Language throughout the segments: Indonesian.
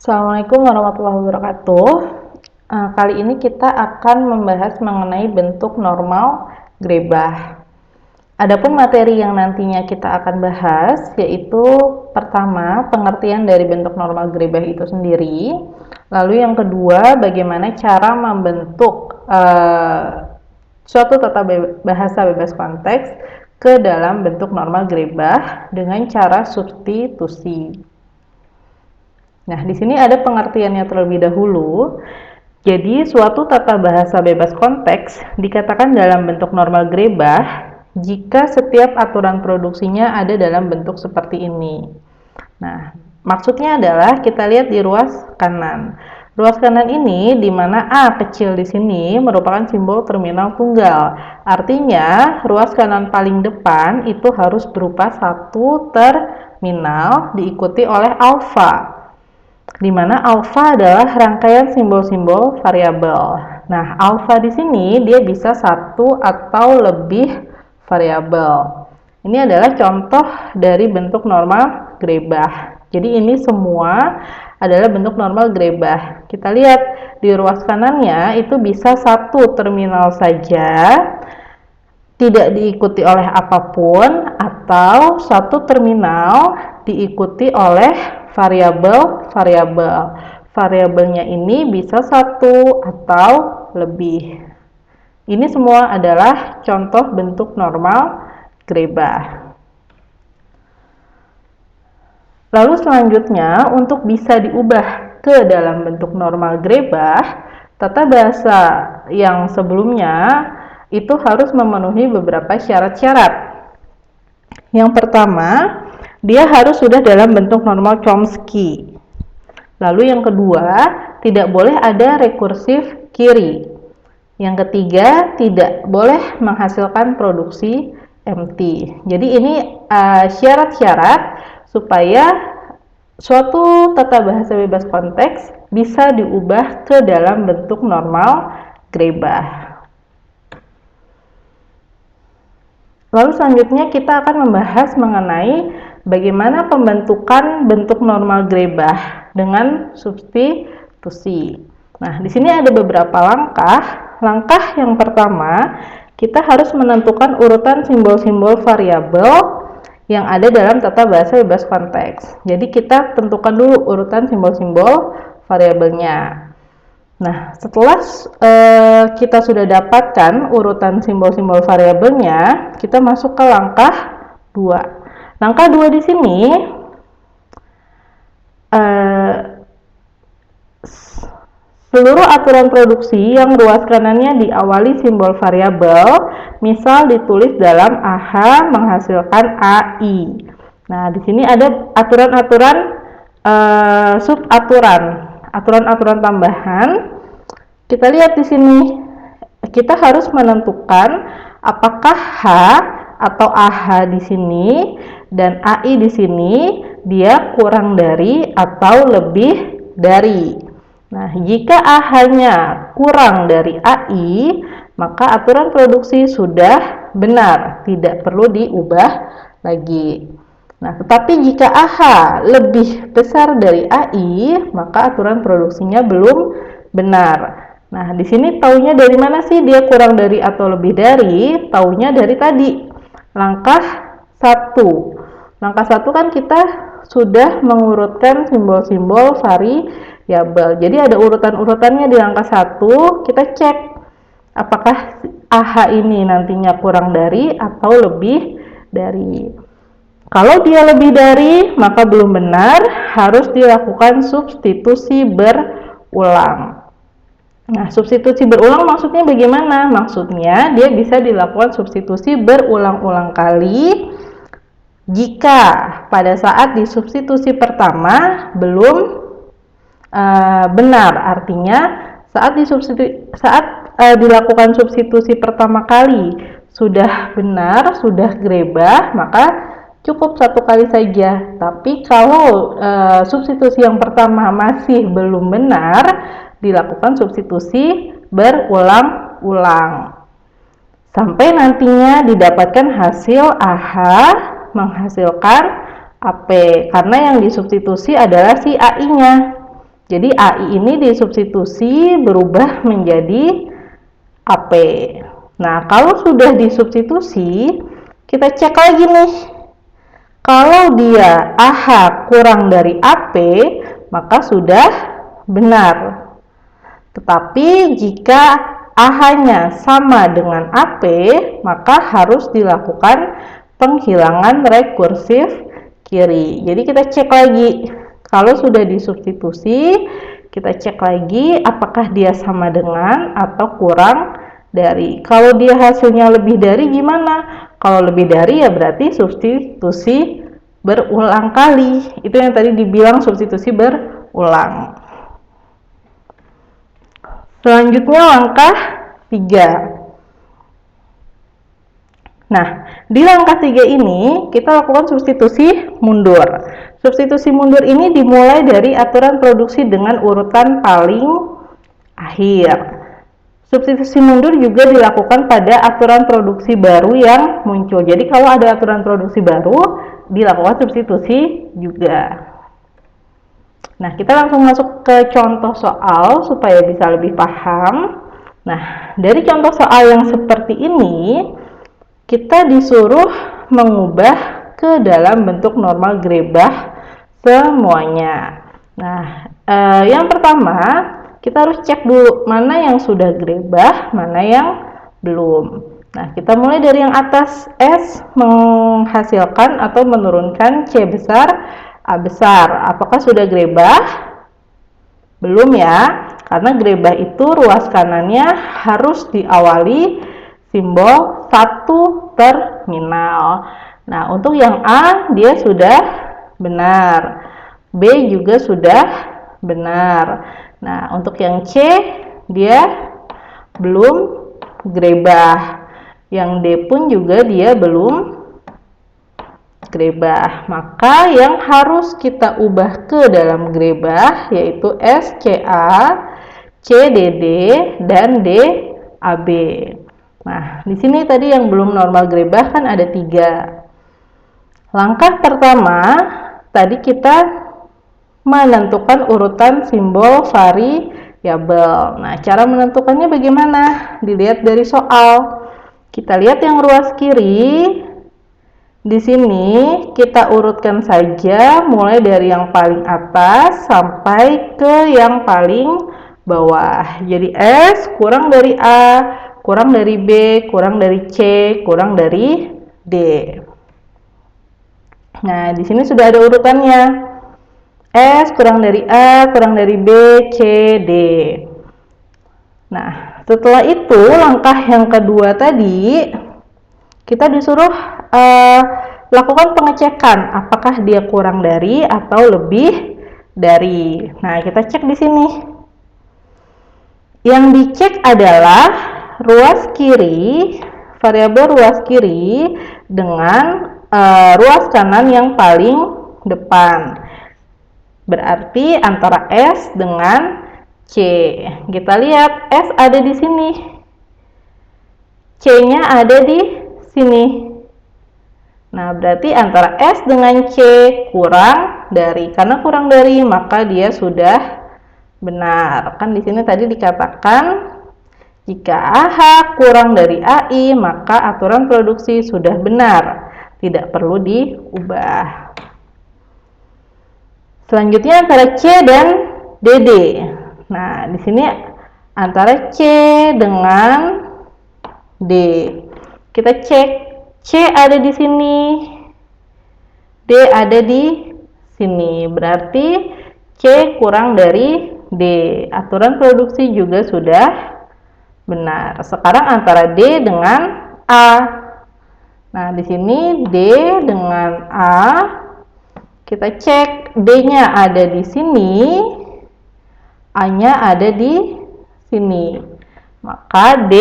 Assalamualaikum warahmatullahi wabarakatuh. Kali ini kita akan membahas mengenai bentuk normal grebah. Adapun materi yang nantinya kita akan bahas yaitu pertama, pengertian dari bentuk normal grebah itu sendiri. Lalu yang kedua, bagaimana cara membentuk suatu tata bahasa bebas konteks ke dalam bentuk normal grebah dengan cara substitusi. Nah, di sini ada pengertiannya terlebih dahulu. Jadi, suatu tata bahasa bebas konteks dikatakan dalam bentuk normal grebah jika setiap aturan produksinya ada dalam bentuk seperti ini. Nah, maksudnya adalah kita lihat di ruas kanan. Ruas kanan ini di mana A kecil di sini merupakan simbol terminal tunggal. Artinya, ruas kanan paling depan itu harus berupa satu terminal diikuti oleh alfa, di mana alfa adalah rangkaian simbol-simbol variabel. Nah, alfa di sini dia bisa satu atau lebih variabel. Ini adalah contoh dari bentuk normal grebah. Jadi ini semua adalah bentuk normal grebah. Kita lihat di ruas kanannya itu bisa satu terminal saja, tidak diikuti oleh apapun, atau satu terminal diikuti oleh variabel-variabel. Variabelnya ini bisa satu atau lebih. Ini semua adalah contoh bentuk normal grebah. Lalu selanjutnya, untuk bisa diubah ke dalam bentuk normal grebah, tata bahasa yang sebelumnya itu harus memenuhi beberapa syarat-syarat. Yang pertama, dia harus sudah dalam bentuk normal Chomsky. Lalu yang kedua, tidak boleh ada rekursif kiri. Yang ketiga, tidak boleh menghasilkan produksi empty. Jadi ini syarat-syarat supaya suatu tata bahasa bebas konteks bisa diubah ke dalam bentuk normal grebah. Lalu selanjutnya kita akan membahas mengenai bagaimana pembentukan bentuk normal grebah dengan substitusi. Nah, di sini ada beberapa langkah. Langkah yang pertama, kita harus menentukan urutan simbol-simbol variabel yang ada dalam tata bahasa bebas konteks. Jadi kita tentukan dulu urutan simbol-simbol variabelnya. Nah, setelah kita sudah dapatkan urutan simbol-simbol variabelnya, kita masuk ke langkah 2. Langkah 2 di sini seluruh aturan produksi yang ruas kanannya diawali simbol variabel, misal ditulis dalam AH menghasilkan AI. Nah, di sini ada aturan-aturan subaturan. Aturan-aturan tambahan. Kita lihat di sini, kita harus menentukan apakah H atau AH di sini dan AI di sini dia kurang dari atau lebih dari. Nah, jika AH-nya kurang dari AI, maka aturan produksi sudah benar, tidak perlu diubah lagi. Nah, tetapi jika AH lebih besar dari AI, maka aturan produksinya belum benar. Nah, di sini taunya dari mana sih dia kurang dari atau lebih dari? Taunya dari tadi, langkah 1. Langkah 1 kan kita sudah mengurutkan simbol-simbol variabel. Jadi ada urutan-urutannya di langkah 1, kita cek apakah AH ini nantinya kurang dari atau lebih dari. Kalau dia lebih dari, maka belum benar, harus dilakukan substitusi berulang. Nah, substitusi berulang maksudnya bagaimana? Maksudnya dia bisa dilakukan substitusi berulang-ulang kali jika pada saat disubstitusi pertama belum benar. Artinya saat dilakukan substitusi pertama kali sudah benar, sudah grebah, maka cukup satu kali saja. Tapi kalau substitusi yang pertama masih belum benar, dilakukan substitusi berulang-ulang sampai nantinya didapatkan hasil AH menghasilkan AP, karena yang disubstitusi adalah si AI-nya. Jadi AI ini disubstitusi berubah menjadi AP. Nah, kalau sudah disubstitusi, kita cek lagi nih. Kalau dia AH kurang dari AP, maka sudah benar. Tetapi jika AH-nya sama dengan AP, maka harus dilakukan penghilangan rekursif kiri. Jadi kita cek lagi. Kalau sudah disubstitusi, kita cek lagi apakah dia sama dengan atau kurang dari. Kalau dia hasilnya lebih dari gimana? Kalau lebih dari ya berarti substitusi berulang kali. Itu yang tadi dibilang substitusi berulang. Selanjutnya langkah 3. Nah, di langkah 3 ini kita lakukan substitusi mundur. Substitusi mundur ini dimulai dari aturan produksi dengan urutan paling akhir. Substitusi mundur juga dilakukan pada aturan produksi baru yang muncul. Jadi kalau ada aturan produksi baru, dilakukan substitusi juga. Nah, kita langsung masuk ke contoh soal supaya bisa lebih paham. Nah, dari contoh soal yang seperti ini, kita disuruh mengubah ke dalam bentuk normal Grebah semuanya. Nah, yang pertama kita harus cek dulu mana yang sudah Grebah, mana yang belum. Nah, kita mulai dari yang atas. S menghasilkan atau menurunkan C besar, A besar. Apakah sudah Grebah? Belum ya, karena Grebah itu ruas kanannya harus diawali simbol satu terminal. Nah, untuk yang A dia sudah benar, B juga sudah benar. Nah, untuk yang C dia belum Grebah, yang D pun juga dia belum Grebah. Maka yang harus kita ubah ke dalam Grebah yaitu SCA, CDD, dan DAB. Nah, di sini tadi yang belum normal Grebah kan ada 3. Langkah pertama, tadi kita menentukan urutan simbol variabel. Nah, cara menentukannya bagaimana? Dilihat dari soal. Kita lihat yang ruas kiri. Di sini kita urutkan saja mulai dari yang paling atas sampai ke yang paling bawah. Jadi S kurang dari A, kurang dari B, kurang dari C, kurang dari D. Nah, di sini sudah ada urutannya. S kurang dari A, kurang dari B, C, D. Nah, setelah itu langkah yang kedua tadi kita disuruh lakukan pengecekan apakah dia kurang dari atau lebih dari. Nah, kita cek di sini. Yang dicek adalah ruas kiri, variabel ruas kiri dengan ruas kanan yang paling depan. Berarti antara S dengan C. Kita lihat S ada di sini. C-nya ada di sini. Nah, berarti antara S dengan C kurang dari. Karena kurang dari, maka dia sudah benar. Kan di sini tadi dikatakan jika AH kurang dari AI, maka aturan produksi sudah benar. Tidak perlu diubah. Selanjutnya antara C dan DD. Nah, di sini antara C dengan D. Kita cek, C ada di sini, D ada di sini. Berarti C kurang dari D. Aturan produksi juga sudah benar. Sekarang antara D dengan A. Nah, di sini D dengan A. Kita cek, D-nya ada di sini, A-nya ada di sini. Maka D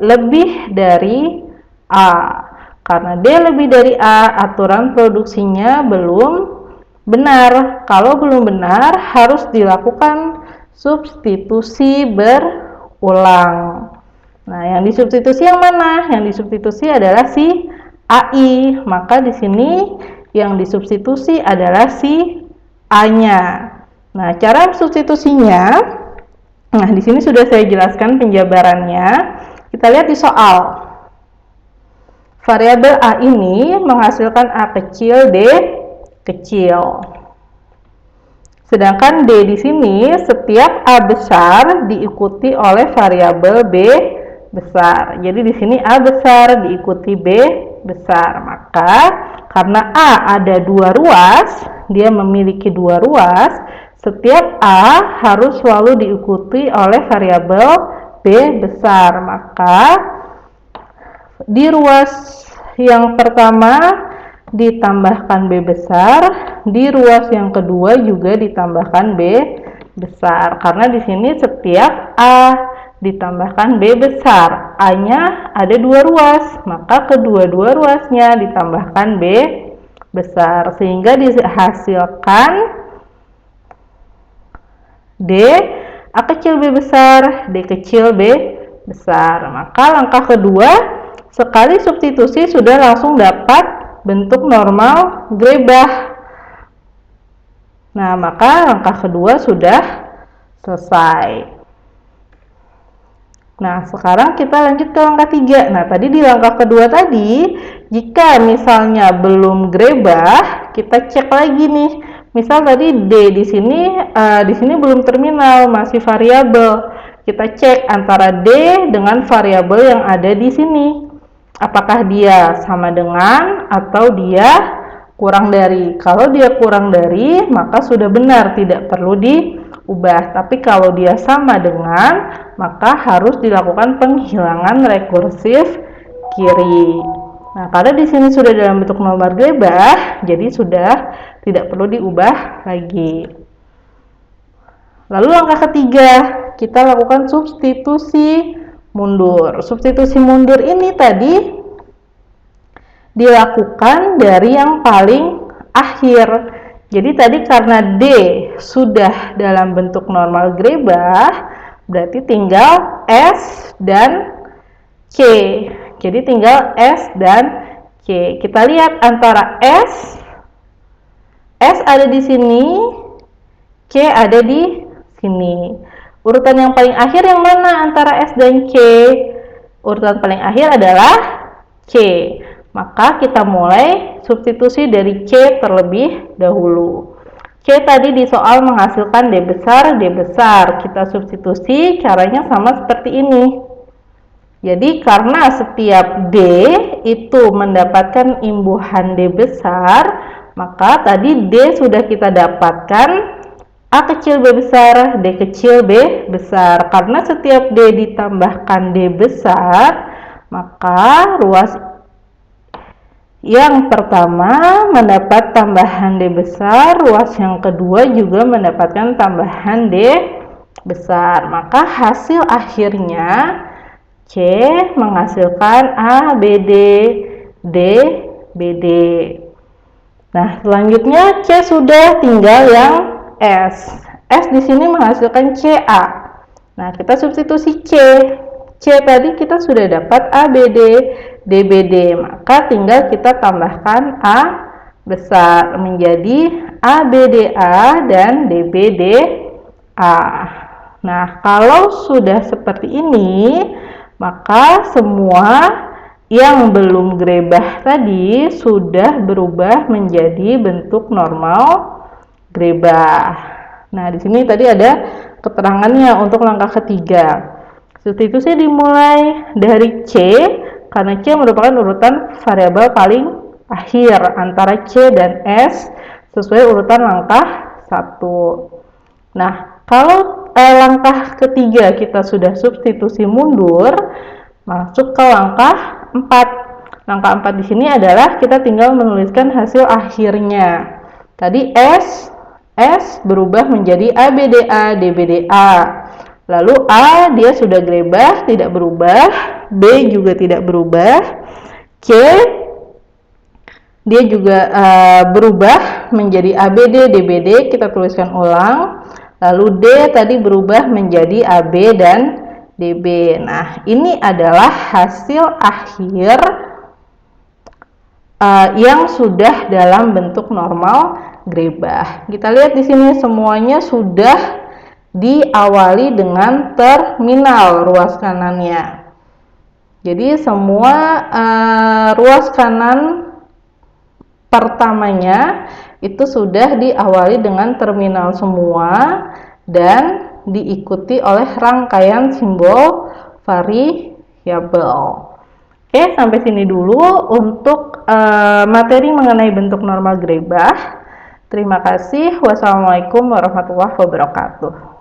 lebih dari A. Karena D lebih dari A, aturan produksinya belum benar. Kalau belum benar, harus dilakukan substitusi berulang. Nah, yang disubstitusi yang mana? Yang disubstitusi adalah si AI. Maka di sini yang disubstitusi adalah si A-nya. Nah, cara substitusinya, nah di sini sudah saya jelaskan penjabarannya. Kita lihat di soal. Variabel A ini menghasilkan A kecil, D kecil. Sedangkan D di sini setiap A besar diikuti oleh variabel B besar. Jadi di sini A besar diikuti B besar. Maka karena A ada dua ruas, dia memiliki dua ruas, setiap A harus selalu diikuti oleh variabel B besar. Maka di ruas yang pertama ditambahkan B besar, di ruas yang kedua juga ditambahkan B besar. Karena di sini setiap A ditambahkan B besar, A-nya ada dua ruas, maka kedua-dua ruasnya ditambahkan B besar, sehingga dihasilkan D A kecil B besar, D kecil B besar. Maka langkah kedua, sekali substitusi sudah langsung dapat bentuk normal Grebah. Nah, maka langkah kedua sudah selesai. Nah, sekarang kita lanjut ke langkah 3. Nah, tadi di langkah kedua tadi, jika misalnya belum Grebah, kita cek lagi nih. Misal tadi D di sini belum terminal, masih variabel. Kita cek antara D dengan variabel yang ada di sini. Apakah dia sama dengan atau dia kurang dari? Kalau dia kurang dari, maka sudah benar, tidak perlu diubah. Tapi kalau dia sama dengan, maka harus dilakukan penghilangan rekursif kiri. Nah, karena di sini sudah dalam bentuk normal Grebah, jadi sudah tidak perlu diubah lagi. Lalu langkah ketiga, kita lakukan substitusi mundur. Substitusi mundur ini tadi dilakukan dari yang paling akhir. Jadi tadi karena D sudah dalam bentuk normal Grebah, berarti tinggal S dan C. Jadi tinggal S dan C. Kita lihat antara S ada di sini, C ada di sini. Urutan yang paling akhir yang mana antara S dan C? Urutan paling akhir adalah C. Maka kita mulai substitusi dari C terlebih dahulu. C tadi di soal menghasilkan D besar. Kita substitusi, caranya sama seperti ini. Jadi karena setiap D itu mendapatkan imbuhan D besar, maka tadi D sudah kita dapatkan A kecil B besar, D kecil B besar. Karena setiap D ditambahkan D besar, maka ruas yang pertama mendapat tambahan D besar, ruas yang kedua juga mendapatkan tambahan D besar. Maka hasil akhirnya C menghasilkan A, B, D, B, D. Nah, selanjutnya C sudah tinggal yang S. S di sini menghasilkan CA. Nah, kita substitusi C. C tadi kita sudah dapat A, B, D, D, B, D. Maka tinggal kita tambahkan A besar menjadi A, B, D, A dan D, B, D, A. Nah, kalau sudah seperti ini, maka semua yang belum Grebah tadi sudah berubah menjadi bentuk normal Grebah. Nah, di sini tadi ada keterangannya untuk langkah ketiga. Substitusi dimulai dari C, karena C merupakan urutan variabel paling akhir antara C dan S sesuai urutan langkah 1. Nah, kalau langkah ketiga kita sudah substitusi mundur, masuk ke langkah 4. Langkah 4 di sini adalah kita tinggal menuliskan hasil akhirnya. Tadi S berubah menjadi A, B, D, A, D, B, D, A. Lalu A dia sudah Grebah, tidak berubah. B juga tidak berubah. C dia juga berubah menjadi A, B, D, D, B, D. Kita tuliskan ulang. Lalu D tadi berubah menjadi AB dan DB. Nah, ini adalah hasil akhir yang sudah dalam bentuk normal grebah. Kita lihat di sini semuanya sudah diawali dengan terminal ruas kanannya. Jadi semua ruas kanan pertamanya itu sudah diawali dengan terminal semua dan diikuti oleh rangkaian simbol variabel. Oke, sampai sini dulu untuk materi mengenai bentuk normal grebah. Terima kasih. Wassalamualaikum warahmatullahi wabarakatuh.